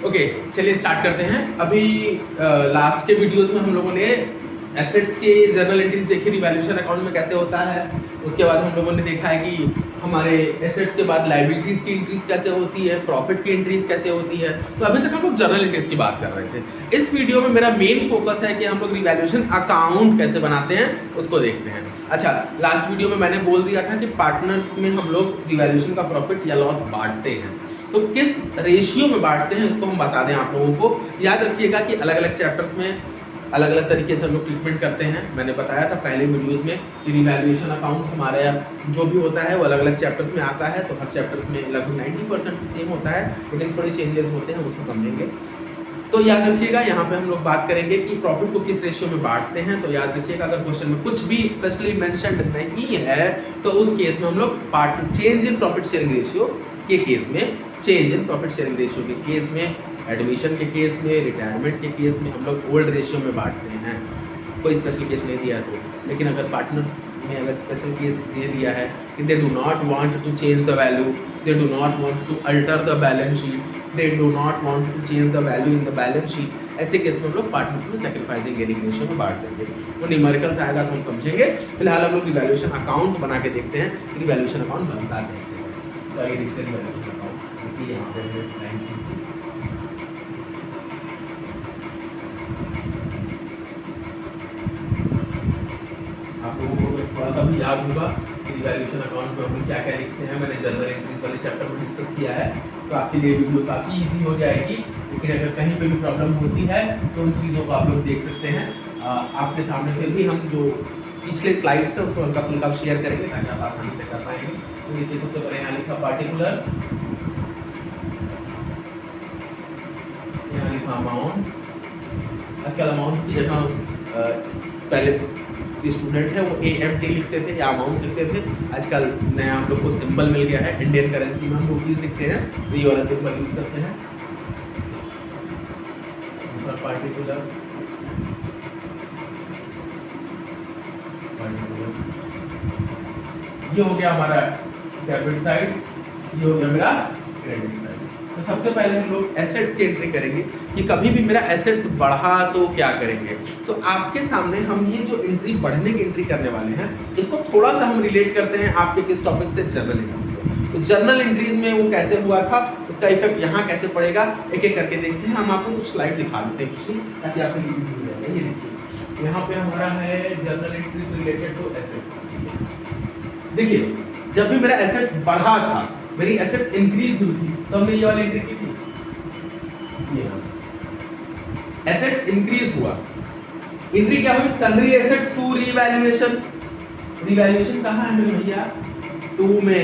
Okay, चलिए start करते हैं। अभी लास्ट के वीडियोस में हम लोगों ने एसेट्स के जर्नल एंट्रीज देखी, रिवैल्यूएशन अकाउंट में कैसे होता है। उसके बाद हम लोगों ने देखा है कि हमारे एसेट्स के बाद लायबिलिटीज की एंट्रीज कैसे होती है, प्रॉफिट की एंट्रीज कैसे होती है। तो अभी तक हम लोग जर्नल एंट्रीज की बात कर रहे थे। इस वीडियो में मेरा मेन फोकस है कि हम लोग रिवैल्यूएशन अकाउंट कैसे बनाते हैं उसको देखते हैं। अच्छा, लास्ट वीडियो में मैंने बोल दिया था कि पार्टनर्स में हम लोग रिवैल्यूएशन का प्रॉफिट या लॉस बांटते हैं, तो किस रेशियो में बांटते हैं इसको हम बता दें आप लोगों को। याद रखिएगा कि अलग अलग चैप्टर्स में अलग अलग तरीके से हम लोग ट्रीटमेंट करते हैं। मैंने बताया था पहले वीडियोस में कि रिवैल्यूएशन अकाउंट हमारे जो भी होता है वो अलग अलग चैप्टर्स में आता है, तो हर चैप्टर्स में लगभग 90% तो सेम होता है, लेकिन थोड़े चेंजेस होते हैं, उसको समझेंगे। तो याद रखिएगा यहाँ पे हम लोग बात करेंगे कि प्रॉफिट को किस रेशियो में बांटते हैं। तो याद रखिएगा अगर क्वेश्चन में कुछ भी स्पेशली मेंशन्ड नहीं है तो उस केस में हम लोग change in profit sharing ratio के केस में, change in profit sharing ratio के केस में, एडमिशन के केस में, रिटायरमेंट के केस में हम लोग ओल्ड रेशियो में बांटते हैं। कोई स्पेशल केस नहीं दिया तो, लेकिन अगर पार्टनर्स में अगर स्पेशल केस दे दिया है कि they do not want to change the value, they do not want to alter the balance sheet, they do not want to change the value in the balance sheet, ऐसे case में हम लोग partners में sacrificing gaining ratio में बांट देंगे। वो numericals आएगा तो हम समझेंगे। फिलहाल हम लोग रिवैल्यूएशन अकाउंट बना के देखते हैं कि रिवैल्यूएशन अकाउंट बनता कैसे है। तो आइए देखते हैं रिवैल्यूएशन अकाउंट। देखिए यहाँ पे आप लोगों को थोड़ा सा भी याद होगा कि रिवैल्यूएशन अकाउंट में हम लोग क्या क्या लिखते हैं। मैंने जर्नल एंट्रीज वाले चैप्टर में डिस्कस किया है, तो आपके लिए वीडियो काफ़ी इजी हो जाएगी। लेकिन अगर कहीं पे भी प्रॉब्लम होती है तो उन चीज़ों को आप लोग देख सकते हैं। आपके सामने फिर भी हम जो पिछले स्लाइड्स है उसको हल्का फुल्का शेयर करेंगे ताकि आप आसानी से कर पाएंगे। तो देखिए सबसे पहले यहाँ लिखा पार्टिकुलर, यहाँ लिखा अमाउंट। आजकल अमाउंट की जगह पहले स्टूडेंट है वो AMT लिखते थे या अमाउंट लिखते थे, आजकल नया हम लोग को सिंबल मिल गया है। इंडियन करेंसी में हम रुपीज लिखते हैं तो ये वाला सिंबल यूज करते हैं। दूसरा पार्टिकुलर, ये हो गया हमारा डेबिट साइड, ये हो गया मेरा क्रेडिट साइड। तो सबसे पहले हम लोग एसेट्स की एंट्री करेंगे कि कभी भी मेरा एसेट्स बढ़ा तो क्या करेंगे। तो आपके सामने हम ये जो एंट्री बढ़ने की एंट्री करने वाले हैं इसको थोड़ा सा हम रिलेट करते हैं आपके किस टॉपिक से, जर्नल एंट्रीज से। तो जर्नल एंट्रीज में वो कैसे हुआ था, उसका इफेक्ट यहाँ कैसे पड़ेगा, एक एक करके देखते हैं। हम आपको कुछ स्लाइड दिखा देते हैं पिछली, ताकि आपको इजी हो जाएगा। ये देखिए यहाँ पे हमारा है journal entries related to assets. देखिए जब भी मेरा एसेट्स बढ़ा था, मेरी एसेट्स इंक्रीज हुई थी, तो हमने ये वाली एंट्री की थी। ये एसेट्स इंक्रीज हुआ, एंट्री क्या हुई, sundry assets to revaluation. Revaluation कहाँ है मेरे भैया, 2 में।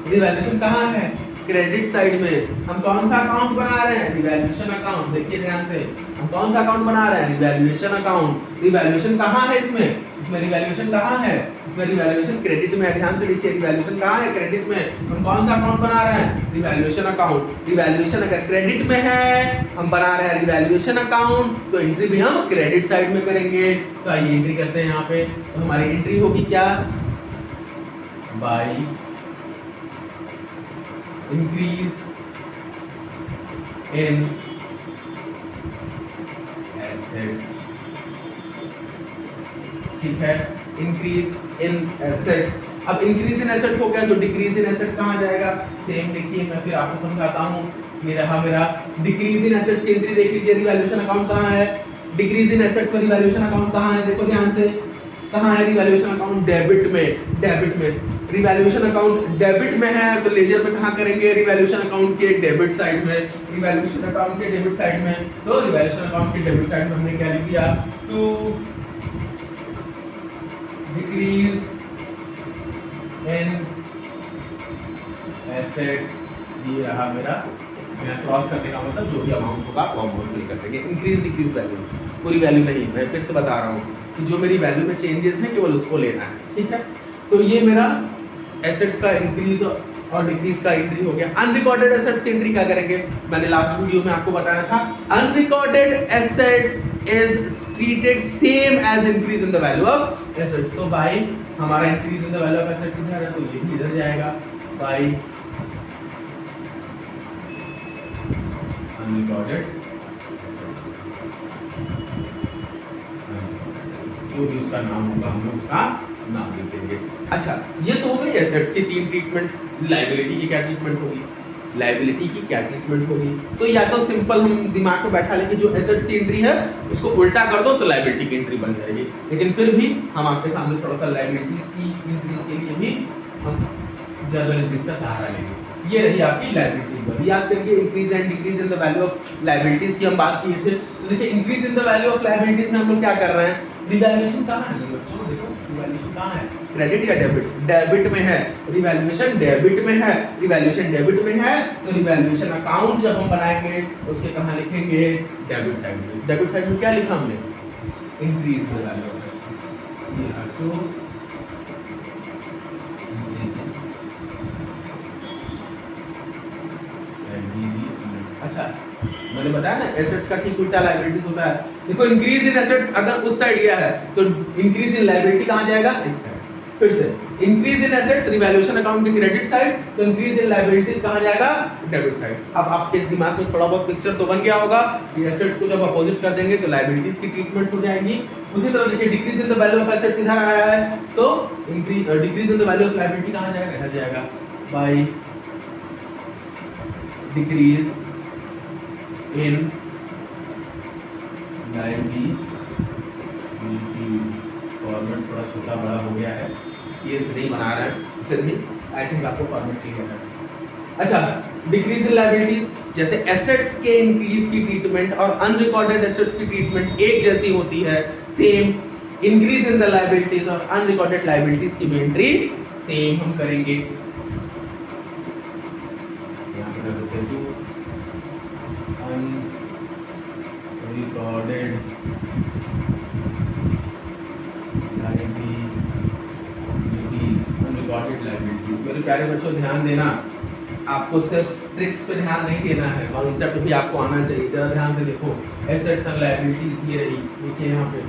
रिवैल्यूएशन कहाँ है, क्रेडिट साइड में। हम कौन सा अकाउंट बना रहे हैं, रिवैल्यूएशन अकाउंट। देखिए ध्यान से, हम कौन सा अकाउंट बना रहे हैं, रिवैल्यूएशन अकाउंट। रिवैल्यूएशन कहाँ है इसमें, इसमें रिवैल्यूएशन कहाँ है, इसमें रिवैल्यूएशन क्रेडिट में है। ध्यान से देखिए, रिवैल्यूएशन कहाँ है, क्रेडिट में। हम कौन सा अकाउंट बना रहे हैं, रिवैल्यूएशन अकाउंट। रिवैल्यूएशन अगर क्रेडिट में है, हम बना रहे हैं रिवैल्यूएशन अकाउंट, तो एंट्री भी हम क्रेडिट साइड में करेंगे। तो आइए एंट्री करते हैं यहाँ पे। तो हमारी एंट्री होगी क्या, बाई इंक्रीज इन एसेट्स। ठीक है, इंक्रीज इन एसेट्स। अब इंक्रीज इन एसेट्स हो गया तो डिक्रीज इन एसेट्स कहाँ जाएगा, सेम देखिए मैं फिर आपको समझाता हूँ। मेरा डिक्रीज इन एसेट्स की एंट्री देख लीजिए, रिवैल्यूएशन अकाउंट कहाँ है, डिक्रीज इन एसेट्स में रिवैल्यूएशन अकाउंट कहाँ है, देखो ध्यान से, कहाँ है रिवैल्यूएशन अकाउंट, डेबिट में। डेबिट में रिवैल्यूएशन अकाउंट डेबिट में है तो लेजर में कहाँ करेंगे, रिवैल्यूएशन अकाउंट के डेबिट साइड में। रिवैल्यूएशन अकाउंट के डेबिट साइड में, तो रिवैल्यूएशन अकाउंट के डेबिट साइड में हमने क्या लिख दिया, टू डिक्रीज इन एसेट्स। ये रहा मेरा क्रॉस करने का मतलब जो भी अमाउंट होगा वो अमाउंट फिल कर देंगे। इंक्रीज डिक्रीज वैल्यू, पूरी वैल्यू नहीं, मैं फिर से बता रहा हूँ कि जो मेरी वैल्यू में चेंजेस हैं केवल उसको लेना है। ठीक है, तो ये मेरा एसेट्स का इंक्रीज और डिक्रीज का एंट्री हो गया। अनरिकॉर्डेड एसेट्स की एंट्री क्या करेंगे, मैंने लास्ट वीडियो में आपको बताया था, unrecorded assets is treated same as increase in the value of assets. तो बाय हमारा increase in the value of assets इधर है तो ये भी इधर जाएगा, बाय अनरिकॉर्डेड जो भी उसका नाम होगा हम लोग उसका नाम लिख देंगे। अच्छा, ये तो हो गई एसेट्स की 3 ट्रीटमेंट। लायबिलिटी की क्या ट्रीटमेंट होगी? लायबिलिटी की क्या ट्रीटमेंट होगी? तो या तो सिंपल हम दिमाग में बैठा लेंगे जो एसेट्स की एंट्री है उसको उल्टा कर दो तो लायबिलिटी की एंट्री बन जाएगी। लेकिन फिर भी हम आपके सामने थोड़ा सा लायबिलिटीज की एंट्रीज के लिए भी हम जर्नल एंट्रीज का सहारा लेंगे। ये रही आपकी लायबिलिटीज वाली। याद करिए increase and decrease in the value of liabilities की हम बात किए थे। तो देखिए increase in the value of liabilities में हम लोग क्या कर रहे हैं? रिवैल्यूएशन कहाँ है बच्चों? देखो रिवैल्यूएशन कहाँ है? क्रेडिट या डेबिट? डेबिट में है। रिवैल्यूएशन डेबिट में है। रिवैल्यूएशन डेबिट में है तो रिवैल्यूएशन अकाउंट जब हम बनाएंगे उसके कहाँ लिखेंगे? डेबिट साइड में। डेबिट साइड में क्या लिखा हमने? इंक्रीज द वैल्यू ऑफ अच्छा, मैंने बताया ना एसेट्स का ठीक उल्टा लायबिलिटीज होता है। देखो इंक्रीज इन एसेट्स अगर उस साइड गया है तो इंक्रीज इन लायबिलिटी कहां जाएगा? इस साइड। फिर से increase in assets revaluation account के क्रेडिट साइड तो इंक्रीज इन लायबिलिटीज कहां जाएगा? Debit side. अब आपके दिमाग में थोड़ा बहुत पिक्चर तो बन गया होगा कि एसेट्स को जब अपोजिट कर देंगे तो लायबिलिटीज की ट्रीटमेंट हो जाएगी। उसी तरह देखिए decrease in the value of assets इधर आया है तो decrease in the value of liability कहां जाएगा? इधर जाएगा by decrease in liability. Format थोड़ा छोटा बड़ा हो गया है, स्केल्स नहीं बना रहे हैं, फिर भी आई थिंक आपको फॉर्मेट क्लियर है। अच्छा, डिक्रीज इन लायबिलिटीज जैसे एसेट्स के इंक्रीज की ट्रीटमेंट और अनरिकॉर्डेड एसेट्स की ट्रीटमेंट एक जैसी होती है, same. Increase in the liabilities और अनरिकॉर्डेड लायबिलिटीज की भी एंट्री सेम हम करेंगे। यहाँ पर देते हैं अनरिकॉर्डेड अनरिकॉर्डेड लायबिलिटीज। मेरे प्यारे बच्चों ध्यान देना, आपको सिर्फ ट्रिक्स पे ध्यान नहीं देना है, कॉन्सेप्ट भी आपको आना चाहिए। जरा ध्यान से देखो, एसेट्स एंड लायबिलिटीज ये रही। देखिए यहाँ पे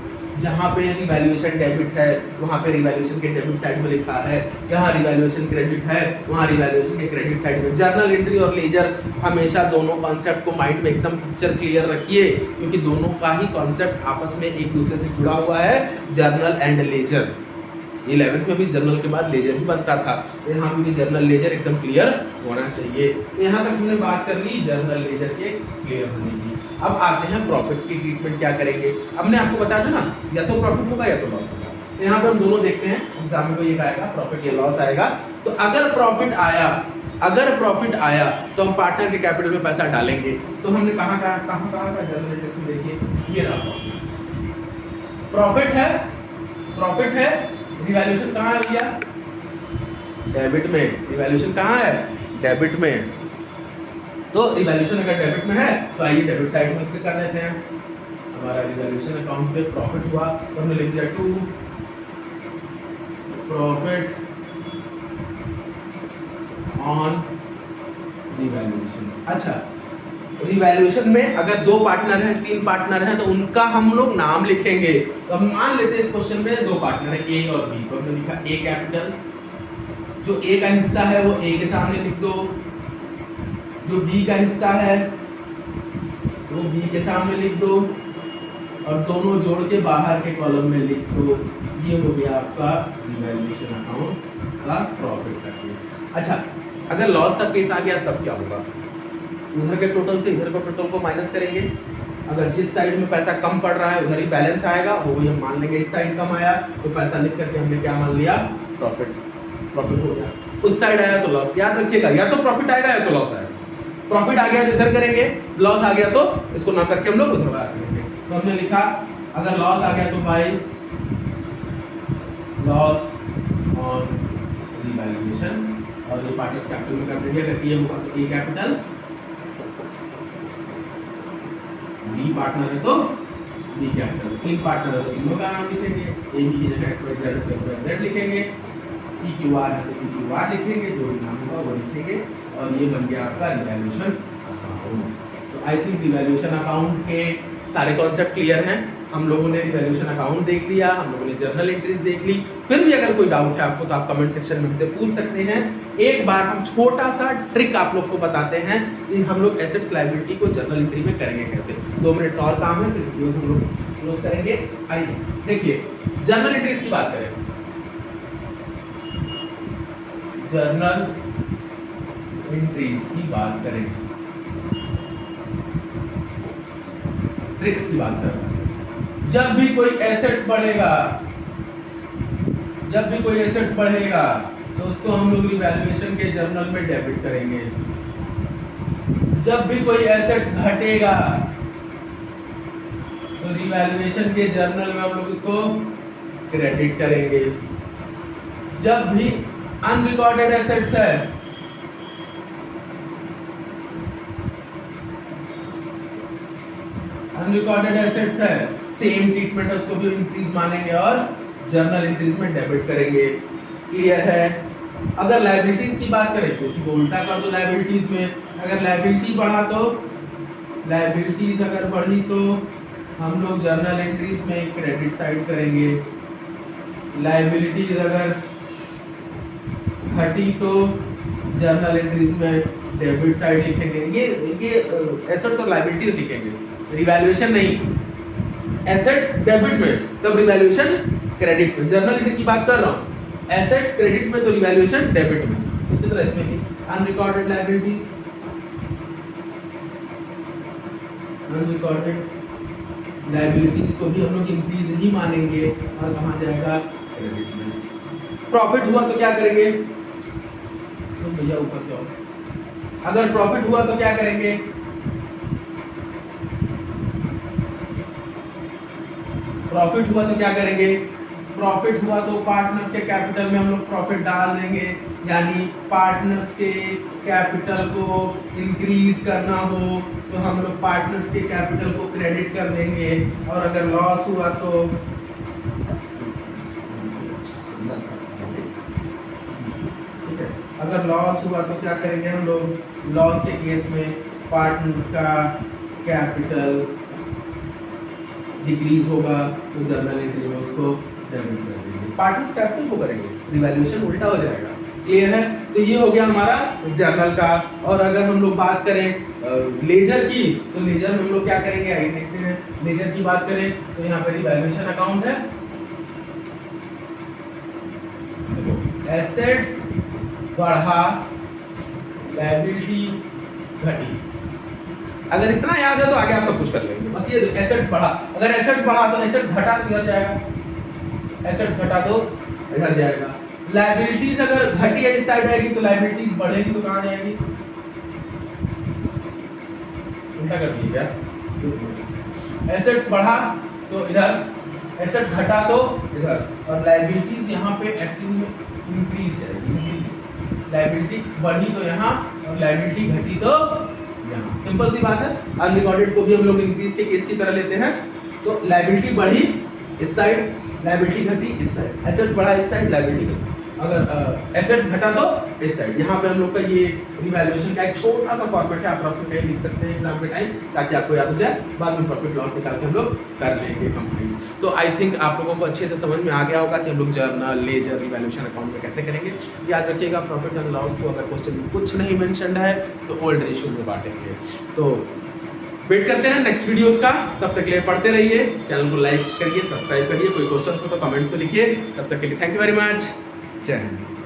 जहाँ पे रिवैल्यूएशन डेबिट है वहाँ पे रिवैल्यूएशन के डेबिट साइड में लिखा है, जहाँ रिवैल्यूएशन क्रेडिट है वहाँ रिवैल्यूएशन के क्रेडिट साइड में। जर्नल एंट्री और लेजर हमेशा दोनों कॉन्सेप्ट को माइंड में एकदम पिक्चर क्लियर रखिए, क्योंकि दोनों का ही कॉन्सेप्ट आपस में एक दूसरे से जुड़ा हुआ है, जर्नल एंड लेजर। 11th में भी जर्नल के बाद लेजर ही बनता था, तो यहाँ पे भी जर्नल लेजर एकदम क्लियर होना चाहिए। तो यहाँ तक हमने बात कर ली जर्नल लेजर के क्लियर होने की। अब आते हैं प्रॉफिट की ट्रीटमेंट क्या करेंगे। हमने आपको बताया था ना, या तो प्रॉफिट होगा या तो लॉस होगा। तो यहाँ पे हम दोनों देखते हैं, एग्जाम में ये आएगा प्रॉफिट या लॉस आएगा। तो अगर प्रॉफिट आया तो हम पार्टनर के कैपिटल में पैसा डालेंगे। तो हमने कहाँ का जर्नल लेजर में देखिए, ये रहा प्रॉफिट है। रिवैल्यूएशन कहाँ है भैया? डेबिट में। रिवैल्यूएशन कहाँ है? डेबिट में। तो रिवैल्यूएशन अगर डेबिट में है तो आइए डेबिट साइड में इसके कर देते हैं। हमारा रिवैल्यूएशन अकाउंट पे प्रॉफिट हुआ तो हमने लिख दिया टू प्रॉफिट ऑन रिवैल्यूएशन। अच्छा, रिवैल्यूएशन में अगर 2 पार्टनर हैं 3 पार्टनर हैं तो उनका हम लोग नाम लिखेंगे। तो हम मान लेते हैं इस क्वेश्चन में 2 पार्टनर है ए और बी, तो हमने लिखा ए कैपिटल। जो ए का हिस्सा है वो ए के सामने लिख दो, जो बी का हिस्सा है वो बी के सामने लिख दो, और दोनों जोड़ के बाहर के कॉलम में लिख दो। ये हो गया आपका रिवैल्यूएशन अकाउंट का प्रॉफिट का केस। अच्छा, अगर लॉस का केस आ गया तब क्या होगा? उधर के टोटल से इधर के टोटल को माइनस करेंगे। अगर जिस साइड में पैसा कम पड़ रहा है उधर ही बैलेंस आएगा, वो भी हम मान लेंगे इस साइड कम आया तो पैसा लिख करके हमने क्या मान लिया? प्रॉफिट हो गया। उस साइड आया तो लॉस। याद रखिएगा, या तो प्रॉफिट आएगा या तो लॉस आएगा। प्रॉफिट आ गया तो इधर करेंगे, लॉस आ गया तो इसको ना करके हम लोग उधर करेंगे। तो हमने लिखा अगर लॉस आ गया तो भाई लॉस ऑन रिवैल्यूएशन, और ये पार्टनर्स कैपिटल में कर देंगे। अगर ये हुआ तो ए कैपिटल, बी पार्टनर है तो बी कैपिटल, 3 पार्टनर है तो तीनों का नाम लिखेंगे। ए बी की जगह XYZ तो XYZ लिखेंगे, पी क्यू आर है तो पी क्यू आर लिखेंगे, जो भी नाम होगा वो लिखेंगे, और ये बन गया आपका रिवैल्यूएशन अकाउंट। तो आई थिंक रिवैल्यूएशन अकाउंट के सारे कॉन्सेप्ट क्लियर हैं। हम लोगों ने रिवैल्यूएशन अकाउंट देख लिया, हम लोगों ने जर्नल एंट्रीज देख ली। फिर भी अगर कोई डाउट है आपको तो आप कमेंट सेक्शन में हमसे पूछ सकते हैं। एक बार हम छोटा सा ट्रिक आप लोग को बताते हैं कि हम लोग एसेट्स लायबिलिटी को जर्नल एंट्री में करेंगे कैसे। 2 मिनट और काम है, फिर वीडियो हम लोग क्लोज करेंगे। आइए देखिए, जर्नल एंट्रीज की बात करें, जर्नल एंट्रीज की बात करें, ट्रिक्स की बात कर रहे हैं। जब भी कोई एसेट्स बढ़ेगा, जब भी कोई एसेट्स बढ़ेगा तो उसको हम लोग रिवैल्यूएशन के जर्नल में डेबिट करेंगे। जब भी कोई एसेट्स घटेगा तो रिवैल्यूएशन के जर्नल में हम लोग उसको क्रेडिट करेंगे। जब भी अनरिकॉर्डेड एसेट्स है, अनरिकॉर्डेड एसेट्स है, सेम ट्रीटमेंट है, उसको भी इंक्रीज मानेंगे और जर्नल एंट्रीज में डेबिट करेंगे। क्लियर है। अगर लायबिलिटीज की बात करें तो उसको उल्टा कर दो लायबिलिटीज में। अगर लायबिलिटी बढ़ा तो, लायबिलिटीज अगर बढ़ी तो हम लोग जर्नल एंट्रीज में क्रेडिट साइड करेंगे। लायबिलिटीज अगर घटी तो जर्नल एंट्रीज में डेबिट साइड लिखेंगे। ये एसेट्स और लायबिलिटीज लिखेंगे, रिवैल्यूएशन नहीं। एसेट्स डेबिट में तब रिवैल्यूएशन क्रेडिट में। जर्नल एंट्री की बात कर रहा हूँ, एसेट्स क्रेडिट में तो रिवैल्यूएशन डेबिट में। इसी तरह इसमें भी अनरिकॉर्डेड लायबिलिटीज, अनरिकॉर्डेड लायबिलिटीज को भी हम लोग इंक्रीज ही मानेंगे और कहाँ जाएगा, क्रेडिट में। प्रॉफिट हुआ तो क्या करेंगे, तो भैया ऊपर जाओ। अगर प्रॉफिट हुआ तो क्या करेंगे, प्रॉफिट हुआ तो क्या करेंगे, प्रॉफिट हुआ तो पार्टनर्स के कैपिटल में हम लोग प्रॉफिट डाल देंगे। यानी पार्टनर्स के कैपिटल को इंक्रीज करना हो तो हम लोग पार्टनर्स के कैपिटल को क्रेडिट कर देंगे। और अगर लॉस हुआ तो ठीक है, अगर लॉस हुआ तो क्या करेंगे हम लोग, लॉस के केस में पार्टनर्स का कैपिटल डिक्रीज होगा तो जर्नल एंट्री में उसको डेबिट कर देंगे। पार्टनर्स कैपिटल को करेंगे, रिवैल्यूएशन उल्टा हो जाएगा। क्लियर है। तो ये हो गया हमारा जर्नल का। और अगर हम लोग बात करें लेजर की, तो लेजर में हम लोग क्या करेंगे, आइए देखते हैं। लेजर की बात करें तो यहाँ पर रिवैल्यूएशन अकाउंट है, देखो एसेट्स बढ़ा, लायबिलिटी घटी। अगर इतना याद है तो आगे आप सब कुछ कर लेंगे। बस ये एसेट्स बढ़ा, अगर एसेट्स बढ़ा तो एसेट्स घटा तो इधर जाएगा, एसेट्स घटा तो इधर जाएगा। लायबिलिटीज अगर घटी है इस साइड आएगी तो लायबिलिटीज बढ़ेगी तो कहाँ जाएगी, उल्टा कर दिए क्या। एसेट्स बढ़ा तो इधर, एसेट्स घटा तो इधर, और लायबिलिटीज यहाँ पे एक्चुअली में इंक्रीज जाएगी, इंक्रीज। लायबिलिटी बढ़ी तो यहाँ और लायबिलिटी घटी तो यहाँ। सिंपल सी बात है। अनरिकॉर्डेड को भी हम लोग इंक्रीज के केस की तरह लेते हैं। तो लायबिलिटी बढ़ी इस साइड, लायबिलिटी घटी इस साइड, एसेट्स बढ़ा इस साइड, लायबिलिटी घटी। अगर एसेट्स घटा तो इस साइड। यहाँ पे हम लोग का ये रिवैल्यूएशन का एक छोटा सा फॉर्मेट है, आप रफ में कहीं लिख सकते हैं एग्जाम के टाइम, ताकि आपको याद हो जाए। बाद में प्रॉफिट लॉस निकाल के हम लोग कर लेंगे कंप्लीट। तो आई थिंक आप लोगों को अच्छे से समझ में आ गया होगा कि हम लोग जर्नल, लेजर, रिवैल्यूएशन अकाउंट में कैसे करेंगे। याद रखिएगा, प्रॉफिट एंड लॉस को अगर क्वेश्चन में कुछ नहीं मेंशन्ड है तो ओल्ड रेशियो में बांटेंगे। तो वेट करते हैं नेक्स्ट वीडियोस का। तब तक के लिए पढ़ते रहिए, चैनल को लाइक करिए, सब्सक्राइब करिए। कोई क्वेश्चन हो तो कमेंट्स में लिखिए। तब तक के लिए थैंक यू वेरी मच। जय हिंद।